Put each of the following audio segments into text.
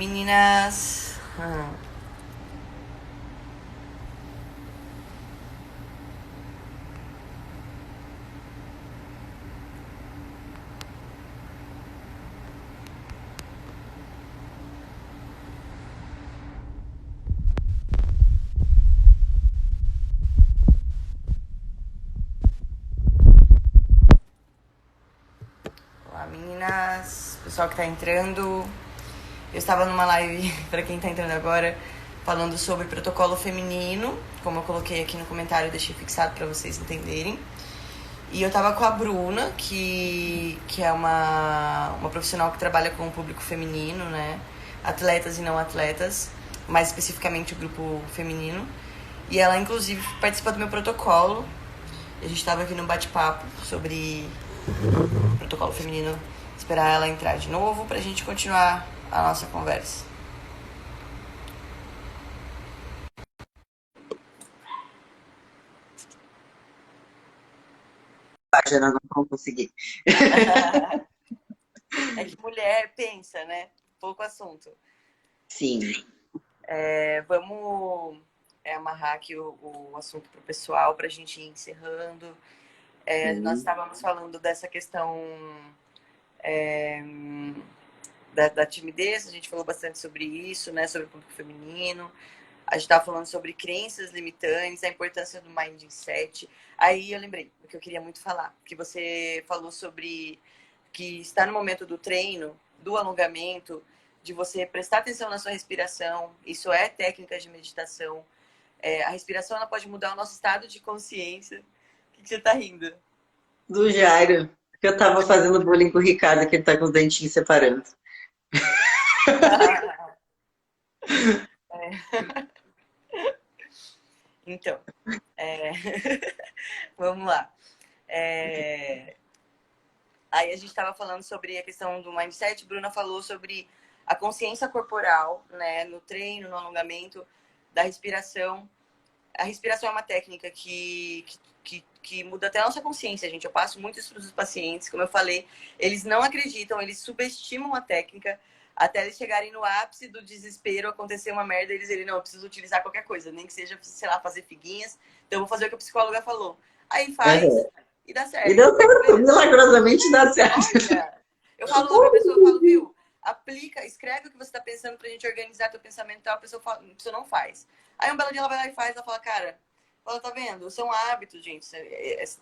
Meninas. Olá, meninas. Pessoal que tá entrando. Eu estava numa live, pra quem tá entrando agora, falando sobre protocolo feminino. Como eu coloquei aqui no comentário, deixei fixado pra vocês entenderem. E eu tava com a Bruna, que é uma profissional que trabalha com o público feminino, né? Atletas e não atletas, mais especificamente o grupo feminino. E ela, inclusive, participa do meu protocolo. A gente tava aqui num bate-papo sobre o protocolo feminino. Esperar ela entrar de novo pra gente continuar a nossa conversa. Página, não vou conseguir. É que mulher pensa, né? Pouco assunto. Sim. Vamos amarrar aqui o assunto pro pessoal pra gente ir encerrando. Nós estávamos falando dessa questão da timidez, a gente falou bastante sobre isso, né? Sobre o público feminino. A gente estava falando sobre crenças limitantes, a importância do mindset. Aí eu lembrei do que eu queria muito falar, que você falou sobre que está no momento do treino, do alongamento, de você prestar atenção na sua respiração. Isso é técnica de meditação. A respiração ela pode mudar o nosso estado de consciência. O que você está rindo? Do Jairo, que eu tava fazendo bullying com o Ricardo, que ele tá com os dentinhos separando. Então, é... vamos lá. Aí a gente estava falando sobre a questão do mindset, Bruna falou sobre a consciência corporal, né, no treino, no alongamento, da respiração. A respiração é uma técnica que muda até a nossa consciência, gente. Eu passo muito isso para os pacientes, como eu falei, eles não acreditam, eles subestimam a técnica até eles chegarem no ápice do desespero, acontecer uma merda, eles não, eu preciso utilizar qualquer coisa, nem que seja, sei lá, fazer figuinhas, então eu vou fazer o que a psicóloga falou. Aí faz Uhum. e dá E certo. deu certo, milagrosamente dá certo. Olha, eu falo lá pra pessoa, eu falo, viu, aplica, escreve o que você tá pensando pra gente organizar teu pensamento e tal, a pessoa não faz. Aí um belo dia ela vai lá e faz, ela fala, cara, ela tá vendo? São hábitos, gente.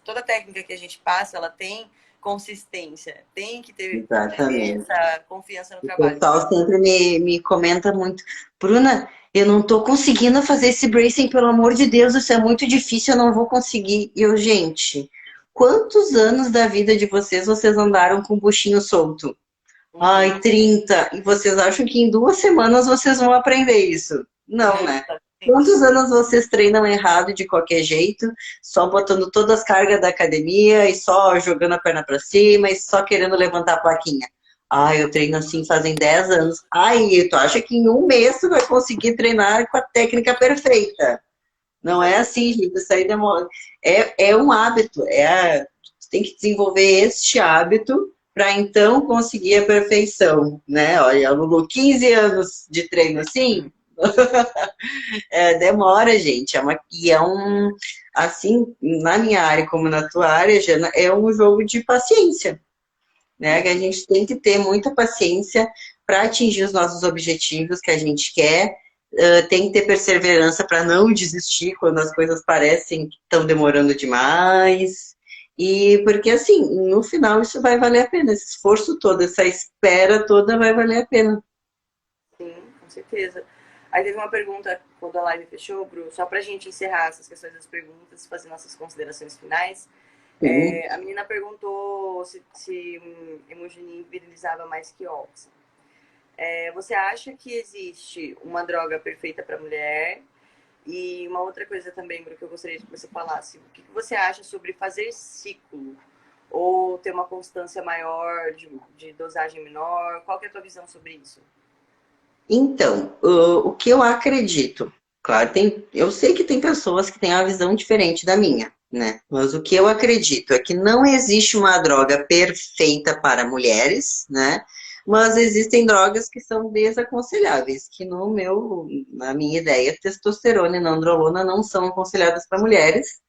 Toda técnica que a gente passa, ela tem consistência, tem que ter Exatamente. essa confiança no O trabalho. pessoal sempre me comenta muito, Bruna, eu não tô conseguindo fazer esse bracing, pelo amor de Deus, isso é muito difícil, eu não vou conseguir. E eu, gente, quantos anos da vida de vocês andaram com o buchinho solto? Uhum. Ai, 30. E vocês acham que em 2 semanas vocês vão aprender isso? Não, Não, né? exatamente. Quantos anos vocês treinam errado de qualquer jeito, só botando todas as cargas da academia e só jogando a perna pra cima e só querendo levantar a plaquinha? Ai, eu treino assim fazem 10 anos. Ai, tu acha que em um mês tu vai conseguir treinar com a técnica perfeita? Não é Exatamente. assim, gente, isso aí demora. É um hábito, tu tem que desenvolver este hábito para então conseguir a perfeição, né? Olha, a Lulu, 15 anos de treino assim, demora, gente. Assim, na minha área como na tua área, Jana, é um jogo de paciência, né? Que a gente tem que ter muita paciência para atingir os nossos objetivos que a gente quer. Tem que ter perseverança para não desistir quando as coisas parecem que estão demorando demais. E porque assim, no final isso vai valer a pena, esse esforço todo, essa espera toda vai valer a pena. Sim, com certeza. Aí teve uma pergunta quando a live fechou, Bru, só pra gente encerrar essas questões das perguntas, fazer nossas considerações finais. Sim. A menina perguntou se hemogenin virilizava mais que óxido. Você acha que existe uma droga perfeita para mulher? E uma outra coisa também, Bru, que eu gostaria que você falasse. O que você acha sobre fazer ciclo? Ou ter uma constância maior, de dosagem menor? Qual que é a tua visão sobre isso? Então, o que eu acredito, claro, eu sei que tem pessoas que têm uma visão diferente da minha, né? Mas o que eu acredito é que não existe uma droga perfeita para mulheres, né? mas existem drogas que são desaconselháveis, que na minha ideia, testosterona e nandrolona não são aconselhadas para mulheres,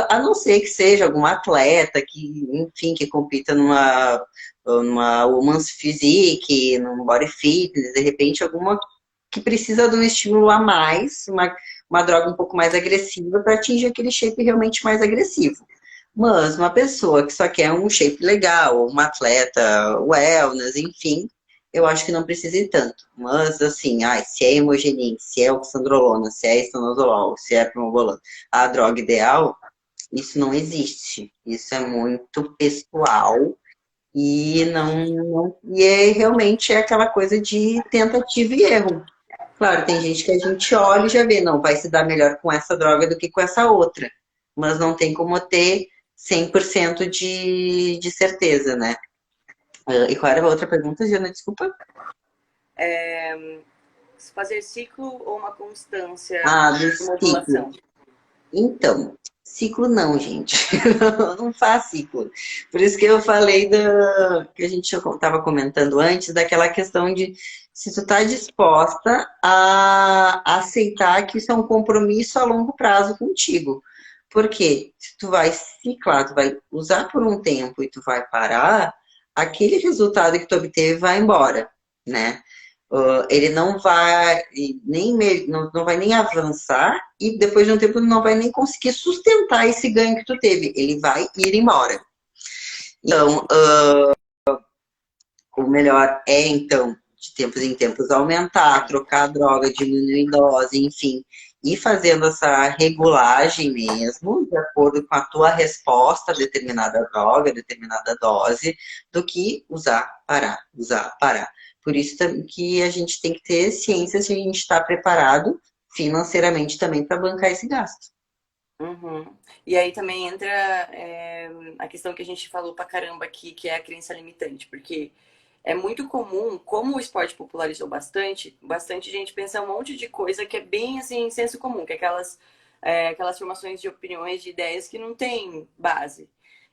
a não ser que seja algum atleta que, enfim, que compita numa Women's Physique, num Body Fitness, de repente alguma que precisa de um estímulo a mais, uma droga um pouco mais agressiva para atingir aquele shape realmente mais agressivo. Mas uma pessoa que só quer um shape legal, ou uma atleta wellness, enfim, eu acho que não precisa ir tanto. Mas, assim, se é hemogenin, se é oxandrolona, se é estanozolol, se é promobolan, a droga ideal, isso não existe. Isso é muito pessoal e realmente é aquela coisa de tentativa e erro. Claro, tem gente que a gente olha e já vê, não, vai se dar melhor com essa droga do que com essa outra. Mas não tem como ter 100% de certeza, né? E qual era a outra pergunta, Jana? Desculpa. Fazer ciclo ou uma constância Ah, do de modulação? ciclo. Então, ciclo não, gente. Não faz ciclo. Por isso que eu falei que a gente estava comentando antes, daquela questão de se tu está disposta a aceitar que isso é um compromisso a longo prazo contigo. Porque se tu vai ciclar, tu vai usar por um tempo e tu vai parar, aquele resultado que tu obteve vai embora, né? Ele não vai não vai nem avançar e depois de um tempo não vai nem conseguir sustentar esse ganho que tu teve. Ele vai ir embora. Então, o melhor é, então, de tempos em tempos, aumentar, trocar a droga, diminuir dose, enfim, ir fazendo essa regulagem mesmo, de acordo com a tua resposta a determinada droga, determinada dose, do que usar, parar. Por isso que a gente tem que ter ciência se a gente está preparado financeiramente também para bancar esse gasto. Uhum. E aí também entra a questão que a gente falou pra caramba aqui, que é a crença limitante, porque é muito comum, como o esporte popularizou bastante gente pensa um monte de coisa que é bem assim, senso comum, que é aquelas formações de opiniões, de ideias que não tem base.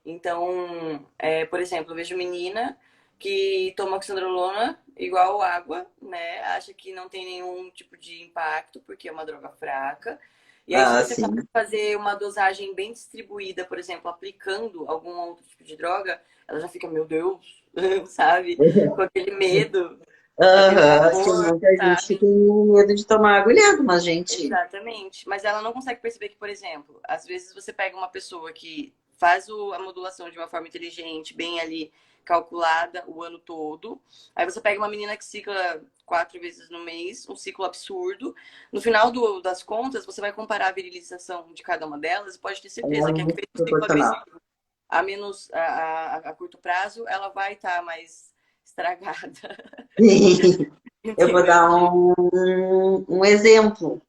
Então, por exemplo, eu vejo menina que toma oxandrolona igual água, né? Acha que não tem nenhum tipo de impacto, porque é uma droga fraca. E aí, se Ah, você sim. fazer uma dosagem bem distribuída, por exemplo, aplicando algum outro tipo de droga, ela já fica, meu Deus, sabe? Com aquele medo, com aquele Aham, tem pavor, muita gente que sabe? tem medo de tomar agulhado, mas, gente, Exatamente. Mas ela não consegue perceber que, por exemplo, às vezes você pega uma pessoa que faz a modulação de uma forma inteligente, bem ali calculada o ano todo. Aí você pega uma menina que cicla 4 vezes no mês, um ciclo absurdo. No final das contas, você vai comparar a virilização de cada uma delas e pode ter é certeza que a que muito fez o ciclo proporcional. a menos a curto prazo, ela vai estar mais estragada. Eu vou Entendeu? dar um exemplo,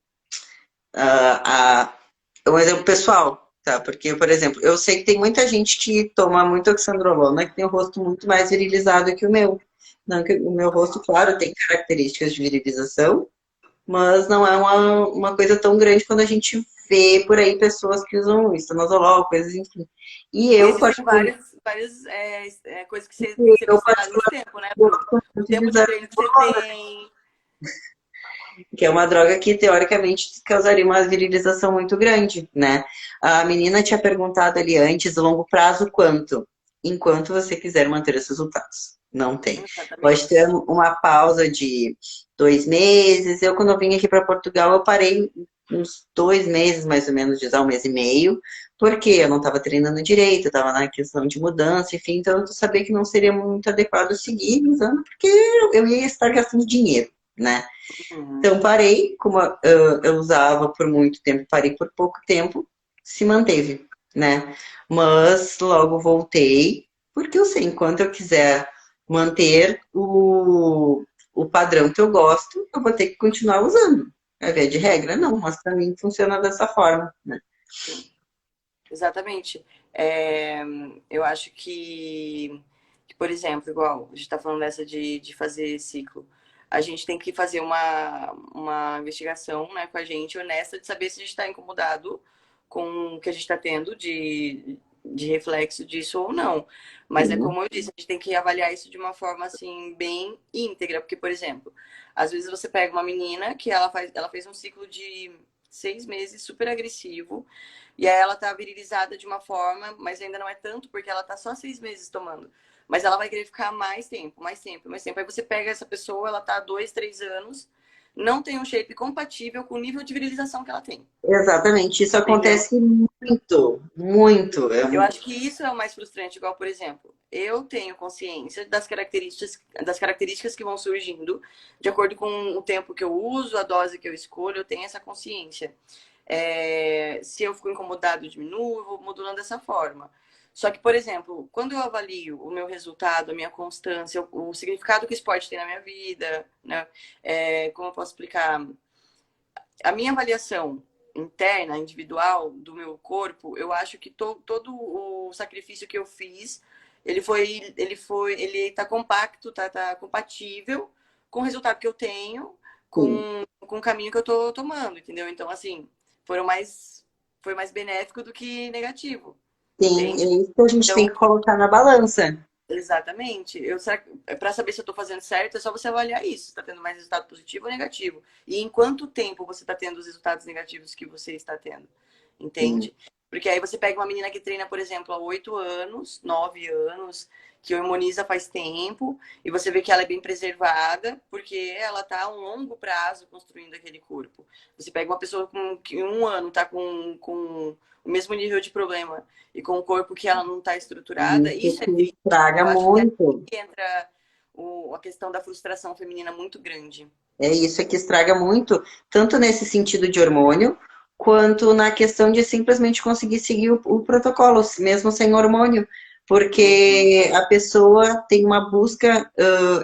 um exemplo pessoal, tá? Porque, por exemplo, eu sei que tem muita gente que toma muito oxandrolona que tem o rosto muito mais virilizado que o meu. Não que o meu rosto, claro, tem características de virilização, mas não é uma coisa tão grande quando a gente vê por aí pessoas que usam estanozolol, coisas enfim. E E eu, existem particularmente, várias coisas que você tem que ser eu considerado nesse particularmente tempo, né, Bruno? gosto O muito de tempo de usar, treino que você tem. que é uma droga que teoricamente causaria uma virilização muito grande, né? A menina tinha perguntado ali antes, longo prazo quanto? Enquanto você quiser manter os resultados. Não tem. Pode ter Exatamente. uma pausa de 2 meses. Eu, quando eu vim aqui para Portugal, eu parei uns 2 meses, mais ou menos, de usar 1 mês e meio, porque eu não estava treinando direito, eu estava na questão de mudança, enfim, então eu sabia que não seria muito adequado seguir usando, porque eu ia estar gastando dinheiro, né? Uhum. Então, parei, como eu usava por muito tempo, parei por pouco tempo, se manteve, né? Mas logo voltei, porque eu sei, enquanto eu quiser manter o padrão que eu gosto, eu vou ter que continuar usando. É via de regra? Não, mas para mim funciona dessa forma, né? Sim, exatamente. É, eu acho por exemplo, igual a gente está falando dessa de fazer ciclo, a gente tem que fazer uma investigação, né, com a gente honesta de saber se a gente está incomodado com o que a gente está tendo de reflexo disso ou não. Mas é Sim. como eu disse, a gente tem que avaliar isso de uma forma assim bem íntegra, porque, por exemplo, às vezes você pega uma menina que ela fez um ciclo de 6 meses super agressivo, e aí ela tá virilizada de uma forma, mas ainda não é tanto porque ela tá só 6 meses tomando. Mas ela vai querer ficar mais tempo, mais tempo, mais tempo. Aí você pega essa pessoa, ela tá há 2, 3 anos, não tem um shape compatível com o nível de virilização que ela tem. Exatamente, isso Entendeu? acontece muito, muito. Eu acho que isso é o mais frustrante, igual, por exemplo, eu tenho consciência das características que vão surgindo de acordo com o tempo que eu uso, a dose que eu escolho, eu tenho essa consciência. Se eu fico incomodado, eu diminuo, eu vou modulando dessa forma. Só que, por exemplo, quando eu avalio o meu resultado, a minha constância, o significado que o esporte tem na minha vida, né? Como eu posso explicar? A minha avaliação interna, individual do meu corpo, eu acho que todo o sacrifício que eu fiz, ele tá compacto, tá compatível com o resultado que eu tenho, Sim, com o caminho que eu tô tomando, entendeu? Então, assim, foram mais, foi mais benéfico do que negativo, sim, entende? é isso que a gente tem Então, que colocar na balança. exatamente. Para saber se eu estou fazendo certo, é só você avaliar isso. Está tendo mais resultado positivo ou negativo. E em quanto tempo você está tendo os resultados negativos que você está tendo. Sim, Entende? Porque aí você pega uma menina que treina, por exemplo, há 8 anos, 9 anos, que hormoniza faz tempo, e você vê que ela é bem preservada, porque ela está a um longo prazo construindo aquele corpo. Você pega uma pessoa que 1 ano está com o mesmo nível de problema e com o corpo que ela não está estruturada, isso isso é que triste. estraga Eu acho que é aí muito. que entra a questão da frustração feminina muito grande. É isso que estraga muito, tanto nesse sentido de hormônio, quanto na questão de simplesmente conseguir seguir o protocolo, mesmo sem hormônio. Uhum, Porque a pessoa tem uma busca,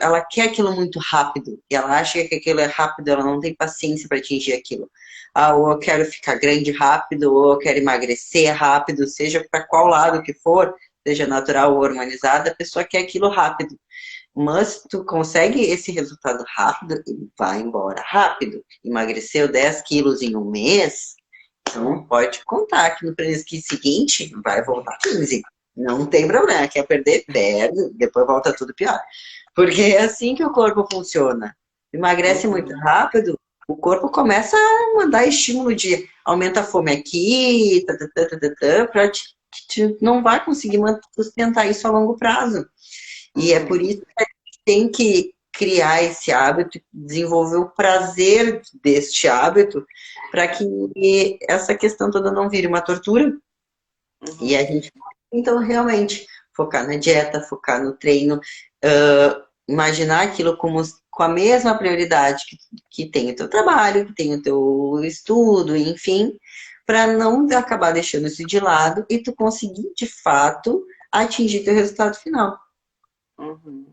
ela quer aquilo muito rápido, e ela acha que aquilo é rápido, ela não tem paciência para atingir aquilo. Ah, ou eu quero ficar grande rápido, ou eu quero emagrecer rápido, seja para qual lado que for, seja natural ou hormonizada, a pessoa quer aquilo rápido. Mas tu consegue esse resultado rápido, ele vai embora rápido. Emagreceu 10 quilos em um mês, então pode contar que no mês seguinte vai voltar 15. Não tem problema, quer perder, perde, depois volta tudo pior. Porque é assim que o corpo funciona. Emagrece muito uhum, rápido, o corpo começa a mandar estímulo de aumenta a fome aqui, não vai conseguir sustentar isso a longo prazo. E é por uhum. isso tem que criar esse hábito, desenvolver o prazer deste hábito, para que essa questão toda não vire uma tortura. E Uhum. a gente, então, realmente, focar na dieta, focar no treino, imaginar aquilo como com a mesma prioridade que tem o teu trabalho, que tem o teu estudo, enfim, para não acabar deixando isso de lado e tu conseguir, de fato, atingir teu resultado final. Uhum.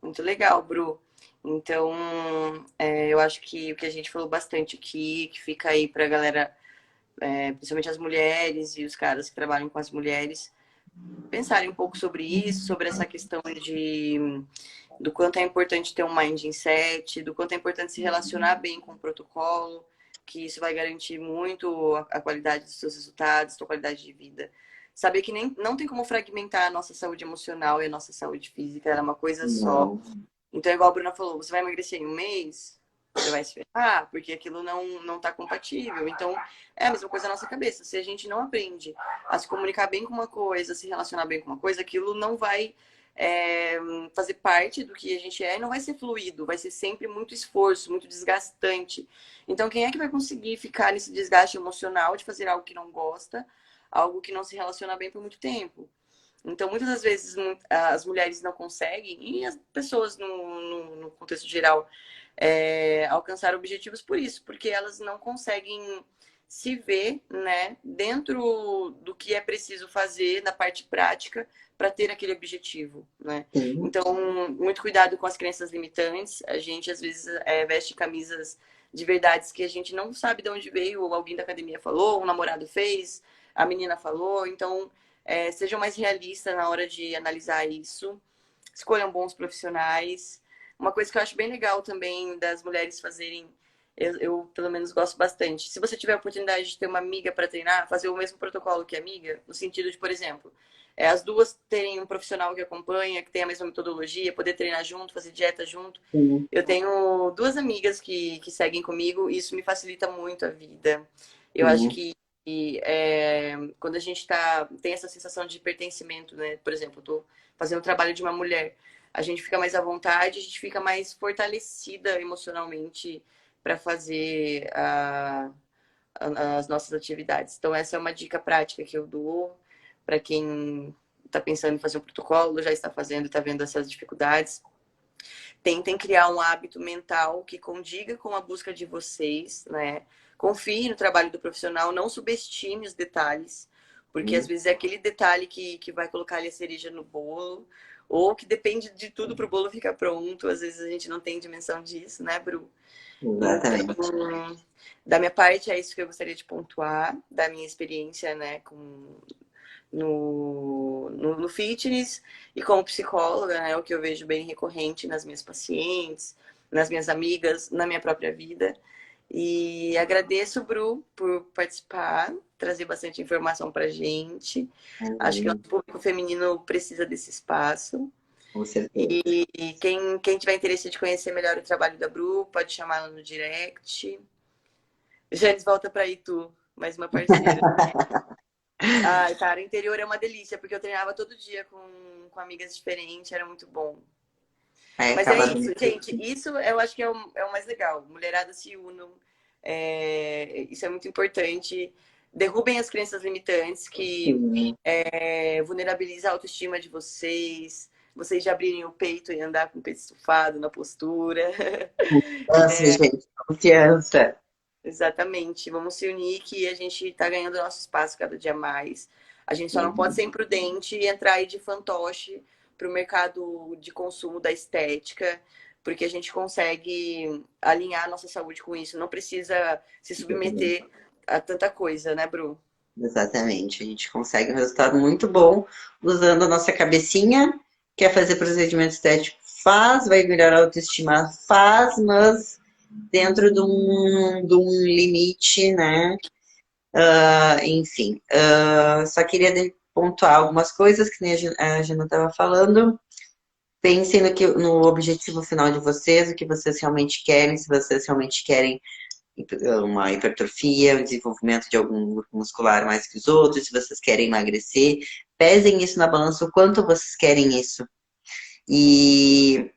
Muito legal, Bru. Então, eu acho que o que a gente falou bastante aqui, que fica aí pra galera, principalmente as mulheres e os caras que trabalham com as mulheres, pensarem um pouco sobre isso, sobre essa questão do quanto é importante ter um mindset, do quanto é importante se relacionar bem com o protocolo, que isso vai garantir muito a qualidade dos seus resultados, sua qualidade de vida. Saber que não tem como fragmentar a nossa saúde emocional e a nossa saúde física, ela é uma coisa só. Não. Então, igual a Bruna falou, você vai emagrecer em um mês, você vai se ferrar, porque aquilo não tá compatível. Então, é a mesma coisa na nossa cabeça. Se a gente não aprende a se comunicar bem com uma coisa, se relacionar bem com uma coisa, aquilo não vai é, fazer parte do que a gente é e não vai ser fluido, vai ser sempre muito esforço, muito desgastante. Então, quem é que vai conseguir ficar nesse desgaste emocional de fazer algo que não gosta, algo que não se relaciona bem por muito tempo? Então, muitas das vezes, as mulheres não conseguem, e as pessoas no contexto geral, alcançar objetivos por isso, porque elas não conseguem se ver, né, dentro do que é preciso fazer na parte prática para ter aquele objetivo, né? Sim. Então, muito cuidado com as crenças limitantes. A gente, às vezes, veste camisas de verdades que a gente não sabe de onde veio, ou alguém da academia falou, um namorado fez, a menina falou. Então, sejam mais realistas na hora de analisar isso, escolham bons profissionais. Uma coisa que eu acho bem legal também das mulheres fazerem Eu, pelo menos, gosto bastante. Se você tiver a oportunidade de ter uma amiga para treinar, fazer o mesmo protocolo que a amiga, no sentido de, por exemplo, as duas terem um profissional que acompanha, que tem a mesma metodologia, poder treinar junto, fazer dieta junto. Sim. Eu tenho duas amigas que seguem comigo e isso me facilita muito a vida. Eu acho Sim. que quando a gente tem essa sensação de pertencimento, né? Por exemplo, eu tô fazendo o trabalho de uma mulher, a gente fica mais à vontade, a gente fica mais fortalecida emocionalmente para fazer as nossas atividades. Então, essa é uma dica prática que eu dou para quem está pensando em fazer um protocolo, já está fazendo e está vendo essas dificuldades. Tentem criar um hábito mental que condiga com a busca de vocês, né? Confie no trabalho do profissional, não subestime os detalhes, porque às vezes é aquele detalhe que vai colocar ali a cereja no bolo, ou que depende de tudo para o bolo ficar pronto. Às vezes a gente não tem dimensão disso, né, Bru? Então, Exatamente. da minha parte, é isso que eu gostaria de pontuar, da minha experiência, né, no fitness e como psicóloga, né, o que eu vejo bem recorrente nas minhas pacientes, nas minhas amigas, na minha própria vida. E agradeço, Bru, por participar, trazer bastante informação pra gente. Acho que o público feminino precisa desse espaço. Com certeza. E quem tiver interesse de conhecer melhor o trabalho da Bru, pode chamar ela no direct. Janes, volta pra Itu, mais uma parceira. Ai, cara, o interior é uma delícia, porque eu treinava todo dia com amigas diferentes, era muito bom. Aí Mas é acaba isso, dando gente. Isso eu acho que é o mais legal. Mulherada se unam. Isso é muito importante. Derrubem as crenças limitantes que sim. vulnerabiliza a autoestima de vocês. Vocês já abrirem o peito e andar com o peito estufado na postura. Nossa, gente, confiança. Exatamente. Vamos se unir que a gente está ganhando nosso espaço cada dia mais. A gente só não pode Sim, ser imprudente e entrar aí de fantoche para o mercado de consumo da estética, porque a gente consegue alinhar a nossa saúde com isso. Não precisa se exatamente. submeter a tanta coisa, né, Bru? Exatamente. A gente consegue um resultado muito bom usando a nossa cabecinha. Quer fazer procedimento estético? Faz, vai melhorar a autoestima? Faz, mas dentro de um limite, né? Enfim, só queria pontuar algumas coisas que nem a Gina estava falando. Pensem no objetivo final de vocês, o que vocês realmente querem, se vocês realmente querem uma hipertrofia, um desenvolvimento de algum grupo muscular mais que os outros, se vocês querem emagrecer, pesem isso na balança, o quanto vocês querem isso. E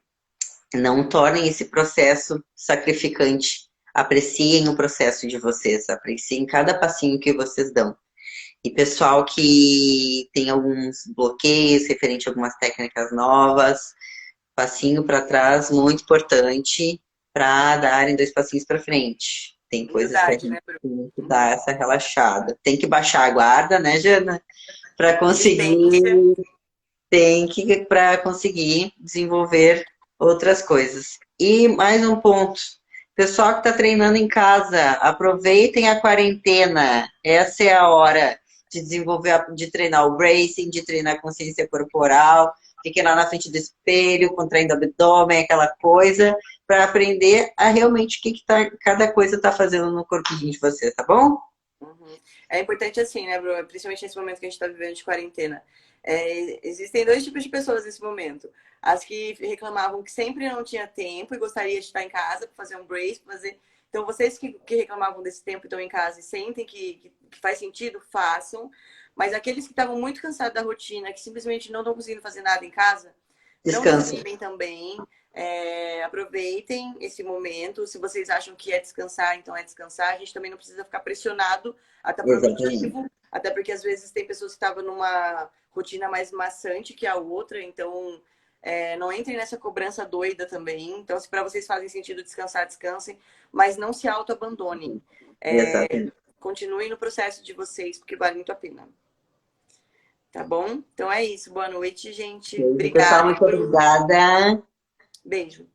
não tornem esse processo sacrificante. Apreciem o processo de vocês, apreciem cada passinho que vocês dão. E pessoal que tem alguns bloqueios referente a algumas técnicas novas, passinho para trás, muito importante para darem dois passinhos para frente. Tem coisas que a Humildade, gente né, Bru? tem que dar essa relaxada. Tem que baixar a guarda, né, Jana? Para conseguir, Resistência. tem que para conseguir desenvolver outras coisas. E mais um ponto. Pessoal que está treinando em casa, aproveitem a quarentena. Essa é a hora de desenvolver, de treinar o bracing, de treinar a consciência corporal. Fiquem lá na frente do espelho, contraindo o abdômen, aquela coisa, para aprender a realmente o que cada coisa está fazendo no corpinho de você, tá bom? Uhum. É importante assim, né, Bru? Principalmente nesse momento que a gente está vivendo de quarentena. Existem dois tipos de pessoas nesse momento. As que reclamavam que sempre não tinha tempo e gostaria de estar em casa para fazer um brace, pra fazer. Então, vocês que reclamavam desse tempo e estão em casa e sentem que faz sentido, façam. Mas aqueles que estavam muito cansados da rotina, que simplesmente não estão conseguindo fazer nada em casa, não Descansa. desanimem também. Aproveitem esse momento. Se vocês acham que é descansar, então é descansar. A gente também não precisa ficar pressionado a estar Exatamente. produtivo, até porque às vezes tem pessoas que estavam numa rotina mais maçante que a outra, então não entrem nessa cobrança doida também. Então, se para vocês fazem sentido descansar, descansem, mas não se auto-abandonem. Exatamente. Continuem no processo de vocês, porque vale muito a pena. Tá bom? Então é isso. Boa noite, gente. Beijo, pessoal, Obrigada, muito Bru. obrigada. Beijo.